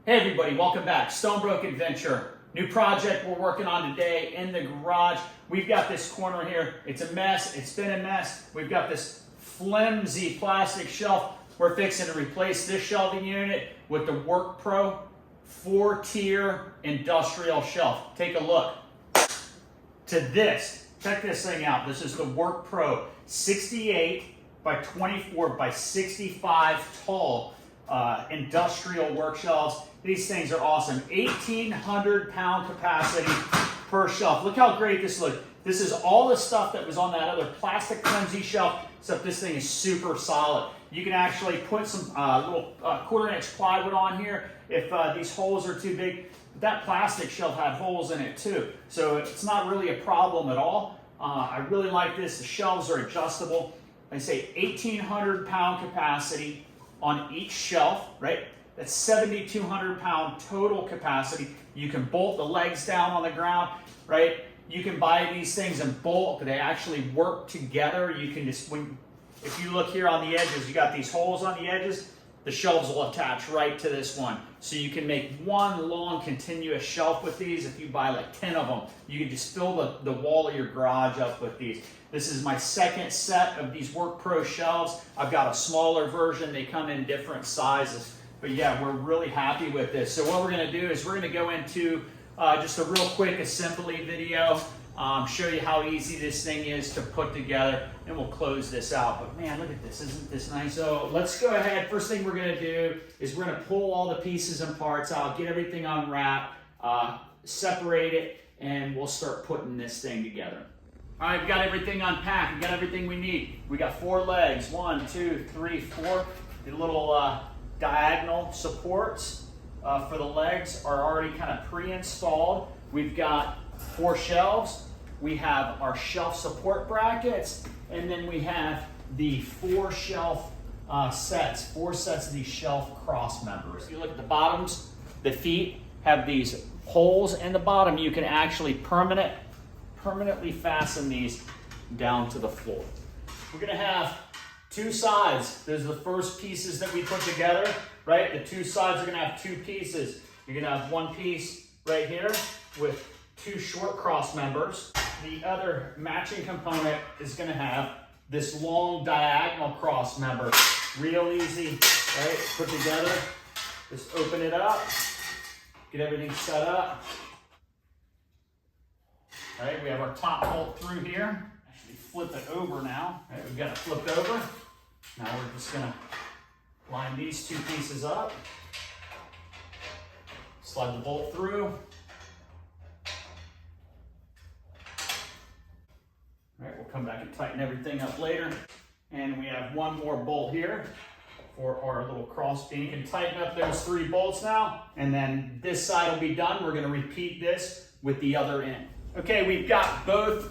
Hey everybody, welcome back. Stonebrook Adventure. New project we're working on today in the garage. We've got this corner here. It's a mess. It's been a mess. We've got this flimsy plastic shelf. We're fixing to replace this shelving unit with the WorkPro 4-tier industrial shelf. Take a look to this. Check this thing out. This is the WorkPro 68 by 24 by 65 tall industrial work shelves. These things are awesome. 1,800 pound capacity per shelf. Look how great this looks. This is all the stuff that was on that other plastic flimsy shelf, except this thing is super solid. You can actually put some little 1/4-inch plywood on here if these holes are too big. But that plastic shelf had holes in it too, so it's not really a problem at all. I really like this. The shelves are adjustable. Like I say 1,800 pound capacity on each shelf, right? That's 7,200 pound total capacity. You can bolt the legs down on the ground, right? You can buy these things in bulk. They actually work together. You can just, if you look here on the edges, you got these holes on the edges, the shelves will attach right to this one. So you can make one long continuous shelf with these. If you buy like 10 of them, you can just fill the wall of your garage up with these. This is my second set of these WorkPro shelves. I've got a smaller version. They come in different sizes. But yeah, we're really happy with this. So what we're gonna do is we're gonna go into just a real quick assembly video, show you how easy this thing is to put together, and we'll close this out. But man, look at this, isn't this nice? So let's go ahead. First thing we're gonna do is we're gonna pull all the pieces and parts out, get everything unwrapped, separate it, and we'll start putting this thing together. All right, we've got everything unpacked. We've got everything we need. We got 4 legs, 1, 2, 3, 4. The little diagonal supports for the legs are already kind of pre-installed. We've got 4 shelves. We have our shelf support brackets, and then we have the 4 shelf sets, 4 sets of these shelf cross members. If you look at the bottoms, the feet have these holes in the bottom. You can actually permanently fasten these down to the floor. We're gonna have 2 sides. Those are the first pieces that we put together, right? The 2 sides are gonna have 2 pieces. You're gonna have 1 piece right here with 2 short cross members. The other matching component is gonna have this long diagonal cross member. Real easy, right? Put together. Just open it up, get everything set up. All right, we have our top bolt through here. Actually flip it over now. All right, we've got it flipped over. Now we're just gonna line these 2 pieces up. Slide the bolt through. All right, we'll come back and tighten everything up later. And we have 1 more bolt here for our little cross beam. You can tighten up those 3 bolts now, and then this side will be done. We're gonna repeat this with the other end. Okay, we've got both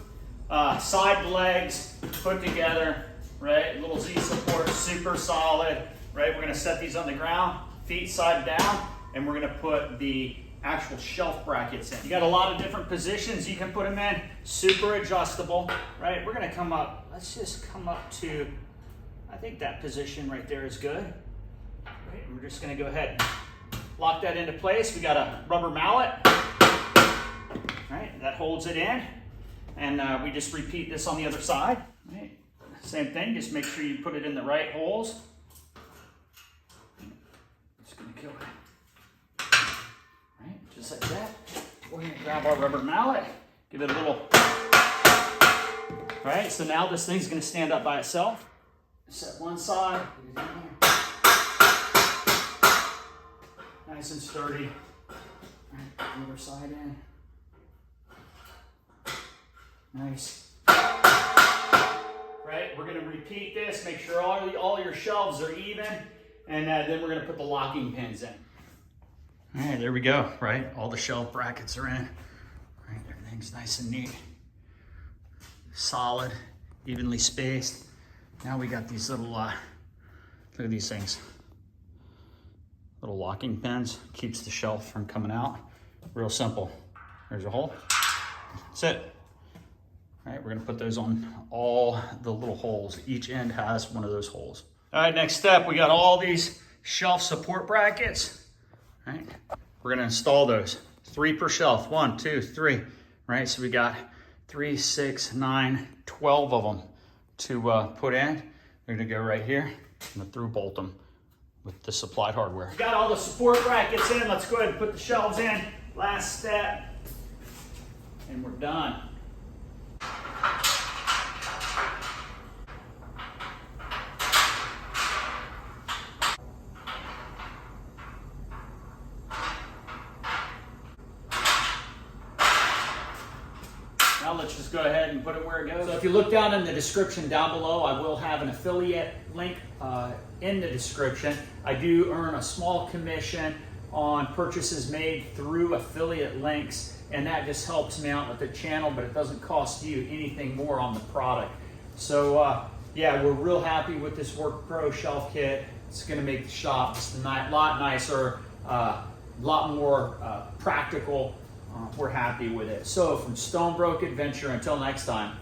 side legs put together, right? Little Z support, super solid, right? We're gonna set these on the ground, feet side down, and we're gonna put the actual shelf brackets in. You got a lot of different positions you can put them in, super adjustable, right? We're gonna come up, let's just come up to, I think that position right there is good. Right, we're just gonna go ahead and lock that into place. We got a rubber mallet, right? That holds it in. And we just repeat this on the other side, right? Same thing, just make sure you put it in the right holes. Just gonna go ahead. Right, just like that. We're gonna grab our rubber mallet, give it a little, right? So now this thing's gonna stand up by itself. Set one side, nice and sturdy. Right, the other side in. Nice. Right, we're gonna repeat this, make sure all your shelves are even, and then we're gonna put the locking pins in. All right, there we go, right? All the shelf brackets are in. Right, everything's nice and neat. Solid, evenly spaced. Now we got these little, look at these things. Little locking pins, keeps the shelf from coming out. Real simple. There's a hole, that's it. All right, we're gonna put those on all the little holes. Each end has one of those holes. All right, next step, we got all these shelf support brackets. All right, we're gonna install those. 3 per shelf, 1, 2, 3, right? So we got 3, 6, 9, 12 of them to put in. They're gonna go right here. I'm gonna through bolt them with the supplied hardware. We got all the support brackets in. Let's go ahead and put the shelves in. Last step, and we're done. Now let's just go ahead and put it where it goes. So if you look down in the description down below, I will have an affiliate link in the description. I do earn a small commission on purchases made through affiliate links, and that just helps me out with the channel, but it doesn't cost you anything more on the product. So yeah, we're real happy with this WorkPro shelf kit. It's gonna make the shop just a lot nicer, a lot more practical. We're happy with it. So from Stonebrook Adventure, until next time.